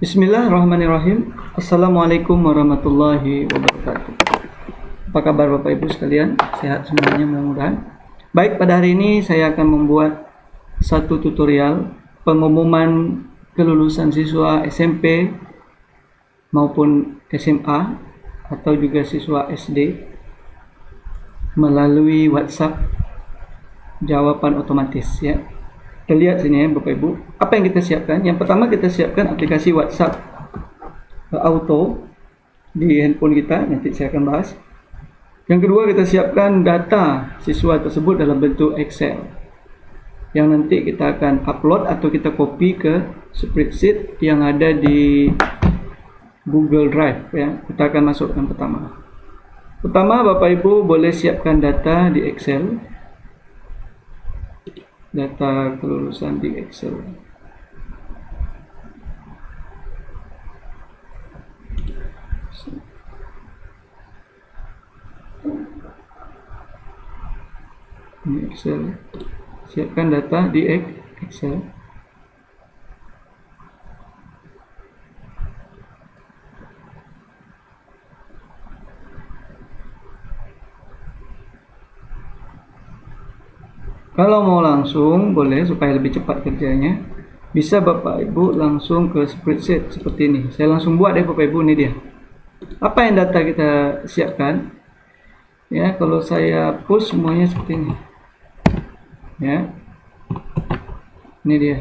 Bismillahirrahmanirrahim. Assalamualaikum warahmatullahi wabarakatuh. Apa kabar Bapak Ibu sekalian? Sehat semuanya mudah-mudahan. Baik, pada hari ini saya akan membuat satu tutorial pengumuman kelulusan siswa SMP maupun SMA atau juga siswa SD melalui WhatsApp jawaban otomatis ya. Kita lihat sini ya Bapak Ibu, apa yang kita siapkan? Yang pertama kita siapkan aplikasi WhatsApp auto di handphone kita, nanti saya akan bahas. Yang kedua kita siapkan data siswa tersebut dalam bentuk Excel yang nanti kita akan upload atau kita copy ke spreadsheet yang ada di Google Drive ya. Kita akan masukkan pertama Bapak Ibu boleh siapkan data di Excel, data kelulusan di Excel. Ini Excel. Siapkan data di Excel. Kalau mau langsung boleh supaya lebih cepat kerjanya, bisa Bapak Ibu langsung ke spreadsheet seperti ini. Saya langsung buat deh Bapak Ibu, ini dia. Apa yang data kita siapkan? Ya, kalau saya push semuanya seperti ini. Ya. Ini dia.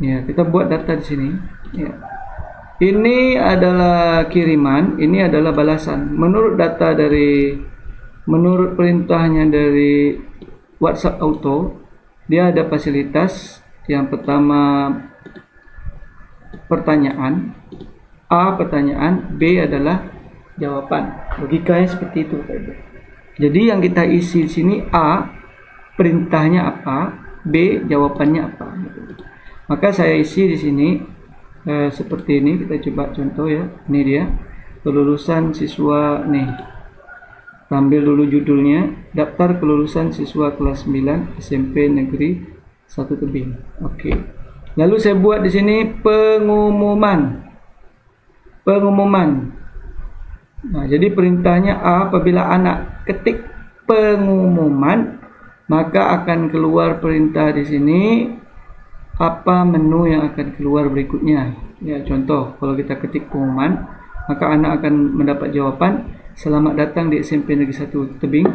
Ya, kita buat data di sini. Ya. Ini adalah kiriman, ini adalah balasan. Menurut perintahnya dari WhatsApp Auto, dia ada fasilitas. Yang pertama pertanyaan, A pertanyaan, B adalah jawaban. Logikanya seperti itu Bapak Ibu. Jadi yang kita isi di sini A perintahnya apa, B jawabannya apa. Maka saya isi di sini seperti ini. Kita coba contoh ya. Ini dia kelulusan siswa nih. Ambil dulu judulnya, daftar kelulusan siswa kelas 9 SMP Negeri 1 Tebing. Oke. Lalu saya buat di sini pengumuman. Nah, jadi perintahnya A, apabila anak ketik pengumuman, maka akan keluar perintah di sini apa menu yang akan keluar berikutnya. Ya, contoh, kalau kita ketik pengumuman, maka anak akan mendapat jawaban, selamat datang di SMP Negeri 1 Tebing.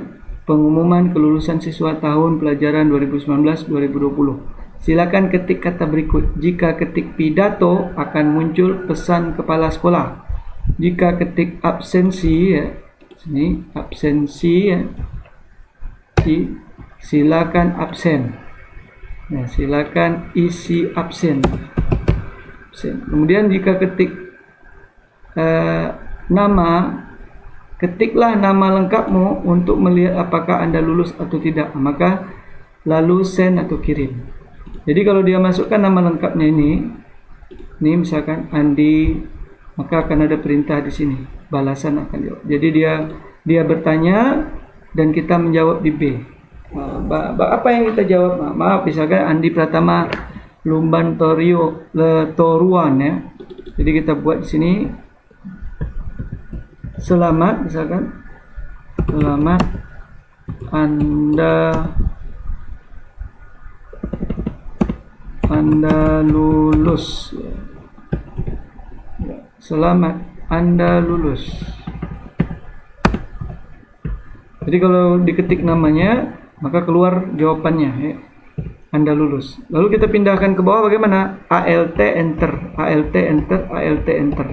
Pengumuman kelulusan siswa tahun pelajaran 2019-2020. Silakan ketik kata berikut. Jika ketik pidato akan muncul pesan kepala sekolah. Jika ketik absensi ya, sini absensi ya, silakan absen. Nah, silakan isi absen. Kemudian jika ketik nama, ketiklah nama lengkapmu untuk melihat apakah Anda lulus atau tidak. Maka lalu send atau kirim. Jadi kalau dia masukkan nama lengkapnya ini misalkan Andi, maka akan ada perintah di sini. Balasan akan jawab. Jadi dia bertanya dan kita menjawab di B. Apa yang kita jawab? Maaf, misalkan Andi Pratama Lumban Toruan ya. Jadi kita buat di sini selamat, misalkan selamat Anda lulus ya. Selamat Anda lulus. Jadi kalau diketik namanya, maka keluar jawabannya ya. Anda lulus. Lalu kita pindahkan ke bawah bagaimana? ALT enter, ALT enter, ALT enter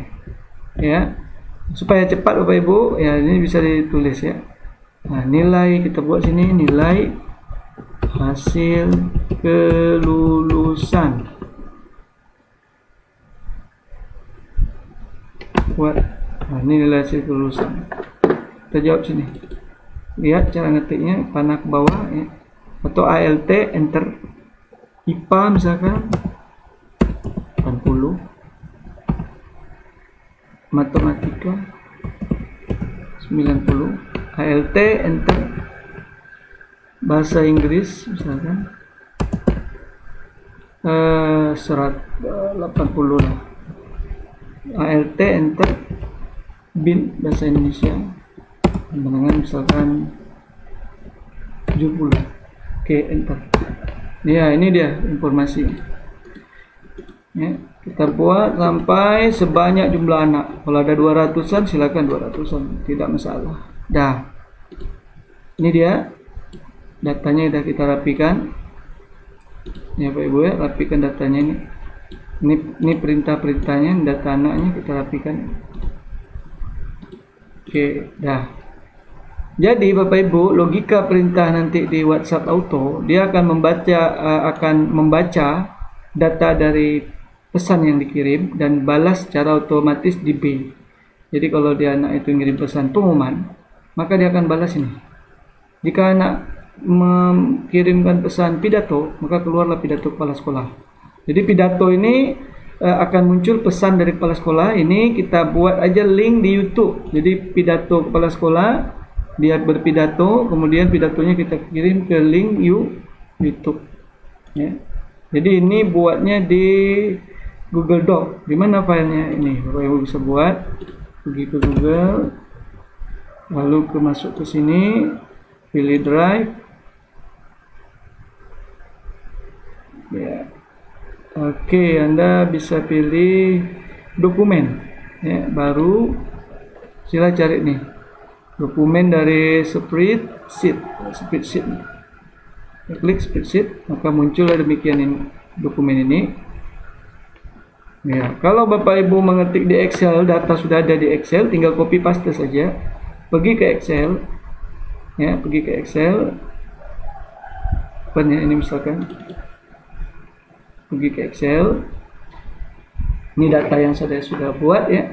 ya. Supaya cepat Bapak Ibu ya, ini bisa ditulis ya. Nah, nilai kita buat sini, nilai hasil kelulusan. Nah, ini nilai hasil kelulusan. Kita jawab sini. Lihat cara ngetiknya, panah ke bawah ya. Atau ALT enter. IPA misalkan 80. Matematika 90. ALT enter. Bahasa Inggris misalkan 180 lah. ALT enter, bin bahasa Indonesia, dengan misalkan 70. Oke, enter. Ya, ini dia informasi. Ya, kita buat sampai sebanyak jumlah anak. Kalau ada 200-an silakan 200-an, tidak masalah. Dah. Ini dia datanya, sudah kita rapikan. Ya Pak Ibu ya, rapikan datanya ini. Ini perintah-perintahnya, data anaknya kita rapikan. Oke, dah. Jadi Bapak Ibu, logika perintah nanti di WhatsApp Auto, dia akan membaca data dari pesan yang dikirim dan balas secara otomatis di B. Jadi kalau dia anak itu ngirim pesan pengumuman, maka dia akan balas ini. Jika anak mengirimkan pesan pidato, maka keluarlah pidato kepala sekolah. Jadi pidato ini akan muncul pesan dari kepala sekolah. Ini kita buat aja link di YouTube. Jadi pidato kepala sekolah, dia berpidato, kemudian pidatonya kita kirim ke link YouTube. Ya. Jadi ini buatnya di Google Doc. Di mana filenya ini? Bapak Ibu bisa buat, pergi ke Google, lalu masuk ke sini, pilih Drive. Ya. Oke, Anda bisa pilih dokumen. Ya, baru sila cari nih. Dokumen dari spreadsheet. Klik spreadsheet, maka muncul demikian ini dokumen ini. Ya, kalau Bapak Ibu mengetik di Excel, data sudah ada di Excel, tinggal copy paste saja. Pergi ke Excel. Ya, pergi ke Excel. Ini misalkan. Pergi ke Excel. Ini data yang saya sudah buat ya.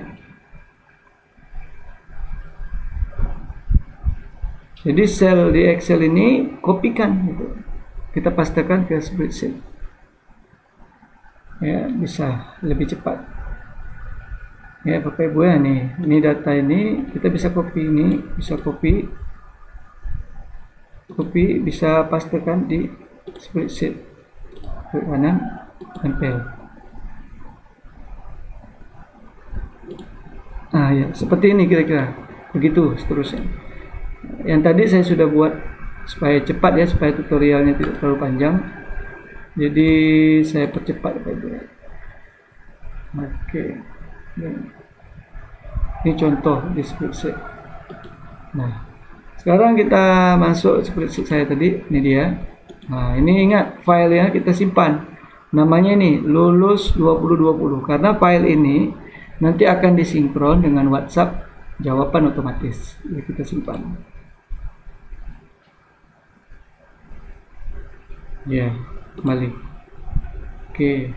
Jadi sel di Excel ini kopikan gitu. Kita pastekan ke spreadsheet. Ya, bisa lebih cepat. Ya, Bapak Ibu ya, nih. Ini data ini kita bisa copy ini, bisa copy bisa pastekan di spreadsheet. Klik kanan, tempel. Nah, ya, seperti ini kira-kira. Begitu seterusnya. Yang tadi saya sudah buat supaya cepat ya, supaya tutorialnya tidak terlalu panjang. Jadi saya percepat Pak Ibu. Oke. Ini contoh di spreadsheet. Nah, sekarang kita masuk spreadsheet saya tadi. Ini dia. Nah, ini ingat filenya kita simpan. Namanya ini lulus 2020. Karena file ini nanti akan disinkron dengan WhatsApp jawaban otomatis. Jadi kita simpan. Ya, kembali. Oke.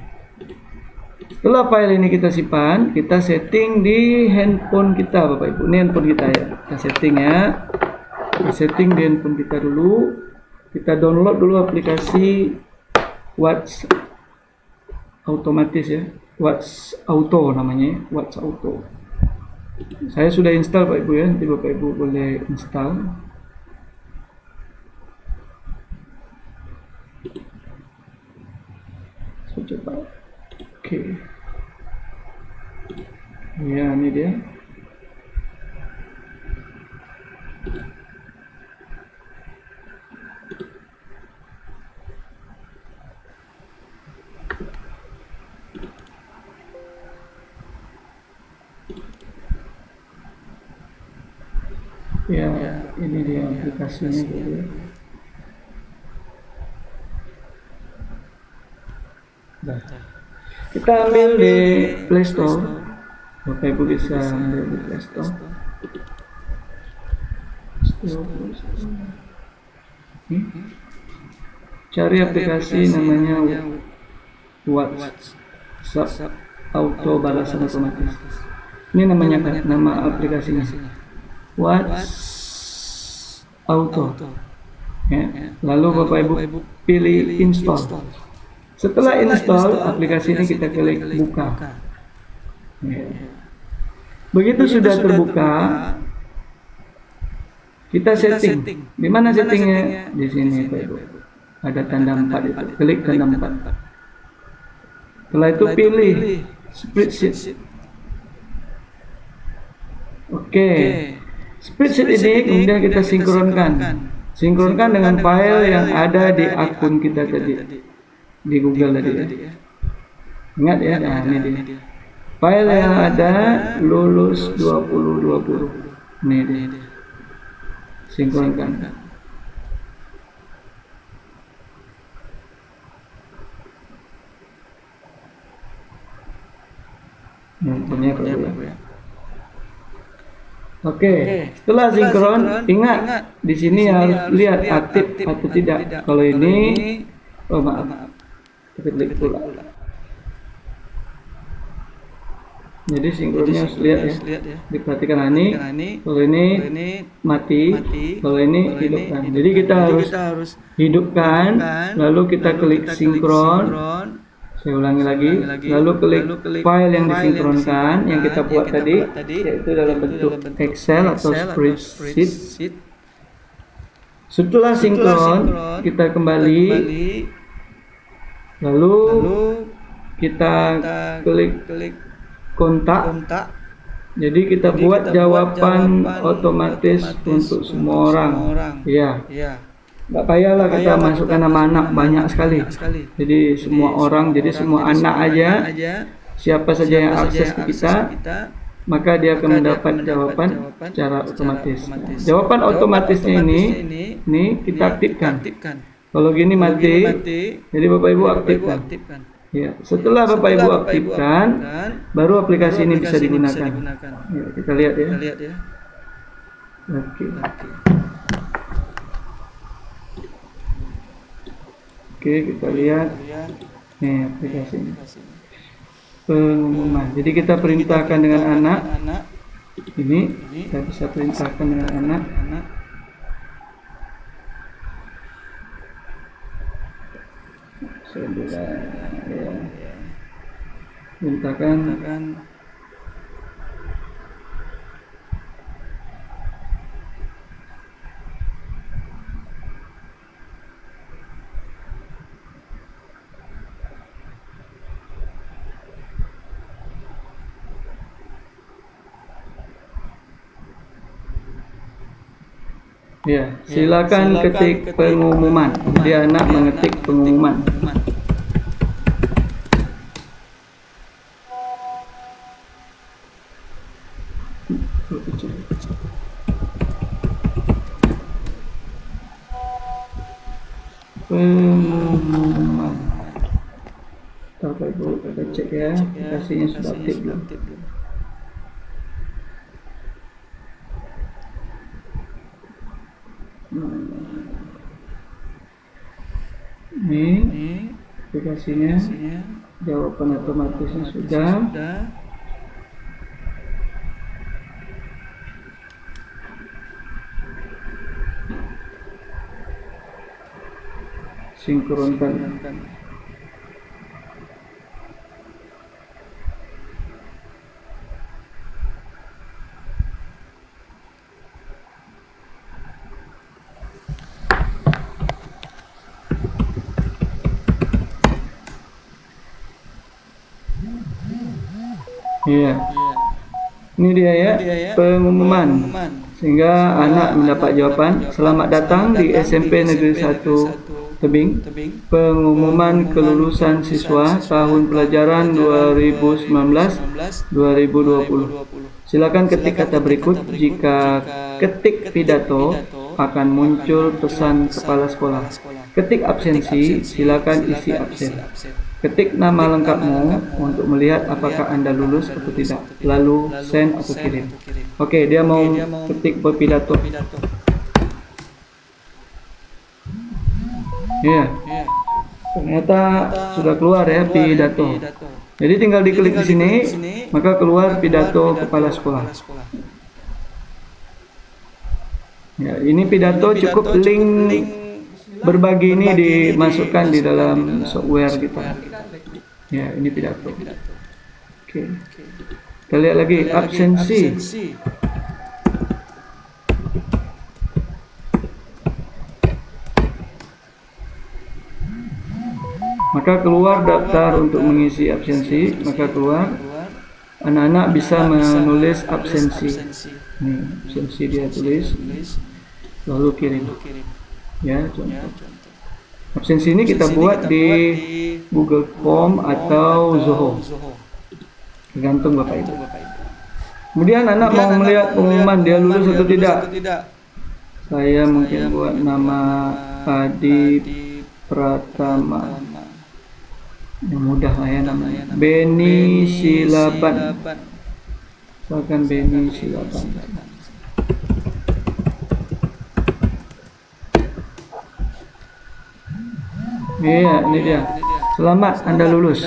Setelah file ini kita simpan, kita setting di handphone kita, Bapak Ibu. Ini handphone kita ya. Kita setting ya. Kita setting di handphone kita dulu. Kita download dulu aplikasi WhatsApp otomatis ya. WhatsApp Auto namanya, WhatsApp Auto. Saya sudah install Pak Ibu ya. Nanti Bapak Ibu boleh install. Coba. Oke. Ya, ini dia. Ya, ini dia aplikasinya gitu. Nah, kita ambil di Play Store. Bapak Ibu bisa ambil di Play Store. Cari aplikasi namanya WhatsApp Auto balasan otomatis. Ini namanya, nama aplikasinya WhatsApp Auto. Ya. Lalu Bapak Ibu pilih install. Setelah install aplikasi ini kita klik buka. Ya. Begitu sudah terbuka, kita setting. Di mana settingnya? Di sini Pak Ibu. Ada tanda 4 itu. Klik tanda 4. Setelah itu pilih spreadsheet. Oke. Spreadsheet ini kemudian kita sinkronkan. Sinkronkan dengan file yang ada di akun kita tadi di Google tadi ya. Ingat ya, nah ini dia. File yang ada lulus 2020. Ini dia. Sinkronkan. Ya. Oke, setelah sinkron, ingat di sini harus lihat aktif atau tidak. Kalau ini, oh maaf, kita klik pula. Jadi sinkronnya harus lihat ya. Diperhatikan ini. Kalau ini mati, kalau ini hidupkan. Jadi kita harus hidupkan, lalu kita klik sinkron. Saya ulangi lagi, lalu klik file yang disinkronkan yang kita buat tadi, yaitu dalam bentuk Excel atau spreadsheet. Setelah sinkron, kita kembali, lalu kita klik kontak. Jadi kita buat jawaban otomatis untuk semua orang. Ya. Nggak payahlah kita masukkan nama anak banyak sekali. Jadi semua orang, jadi semua anak aja, siapa saja yang akses ke kita, maka dia akan mendapat jawaban secara otomatis. Jawaban otomatisnya ini kita aktifkan. Kalau gini mati, jadi Bapak Ibu aktifkan. Ya, setelah Bapak Ibu aktifkan, baru aplikasi ini bisa digunakan. Ya, kita lihat ya. Oke, kita lihat nih aplikasi ini. Pengumuman. Jadi kita perintahkan dengan anak. Ini kita bisa perintahkan dengan anak. Perintahkan. Ya, silakan ketik pengumuman. Dia anak mengetik pengumuman. Pengumuman. Bapak Ibu kita cek ya, aplikasinya sudah aktif belum? Ini aplikasinya, jawaban otomatisnya sudah. Sinkronkan. Iya. Ini dia ya, pengumuman. Sehingga anak mendapat jawaban, selamat datang di SMP Negeri 1 Tebing. Pengumuman kelulusan siswa tahun pelajaran 2019-2020. Silakan ketik kata berikut. Jika ketik pidato, akan muncul pesan kepala sekolah. Ketik absensi, silakan isi absen. Ketik nama lengkapmu untuk melihat apakah Anda lulus atau tidak. Lalu send atau kirim. Oke, dia mau ketik berpidato. Ya, ternyata sudah keluar ya pidato. Jadi tinggal diklik di sini, maka keluar pidato kepala sekolah. Ya, ini pidato, cukup link berbagi ini dimasukkan di dalam software kita. Ya, ini pidato. Oke. Kita lihat lagi absensi. Maka keluar daftar untuk mengisi absensi, maka keluar. Anak-anak bisa menulis absensi. Nih, absensi dia tulis, lalu kirim. Ya, contoh. Absensi ini kita buat di Google Form atau Zoho, tergantung Bapak Ibu. Kemudian anak mau melihat pengumuman dia lulus atau tidak. Saya mungkin buat nama Adi Pratama, yang mudah lah ya namanya. Beni Silaban. Misalkan Beni Silaban. Iya, ini dia. Selamat Anda lulus.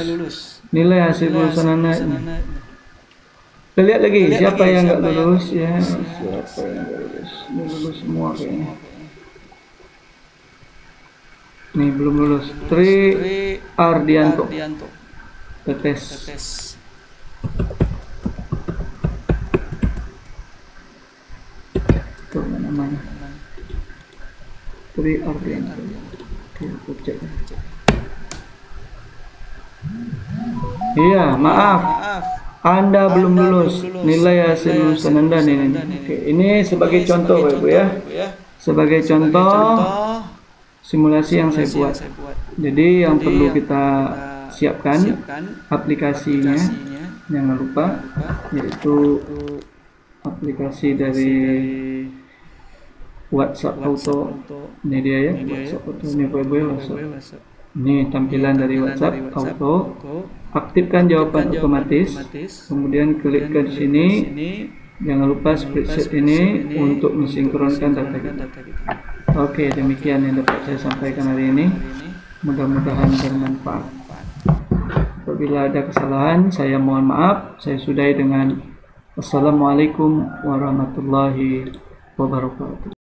Nilai hasil lulusan Anda. Kita lihat lagi siapa yang nggak lulus ya. Siapa yang nggak lulus? Ini lulus semua kayaknya. Nih belum lulus. Tri Ardianto. Tetes. Itu namanya. Tri Ardianto. Oke, cek. Iya, maaf. Anda belum lulus. Nilai hasil lulusan Anda nih. Oke, ini sebagai contoh Bapak Ibu ya. Sebagai contoh simulasi yang saya buat. Jadi yang perlu kita siapkan aplikasinya, jangan lupa, yaitu aplikasi dari WhatsApp Auto. Ini dia ya, WhatsApp Auto. Ini WhatsApp. Ini tampilan dari WhatsApp Auto. Aktifkan jawaban otomatis. Kemudian klikkan di sini. Jangan lupa spreadsheet ini untuk mensinkronkan data kita. Oke, demikian yang dapat saya sampaikan hari ini. Mudah-mudahan bermanfaat. Apabila ada kesalahan, saya mohon maaf. Saya sudahi dengan Assalamualaikum warahmatullahi wabarakatuh.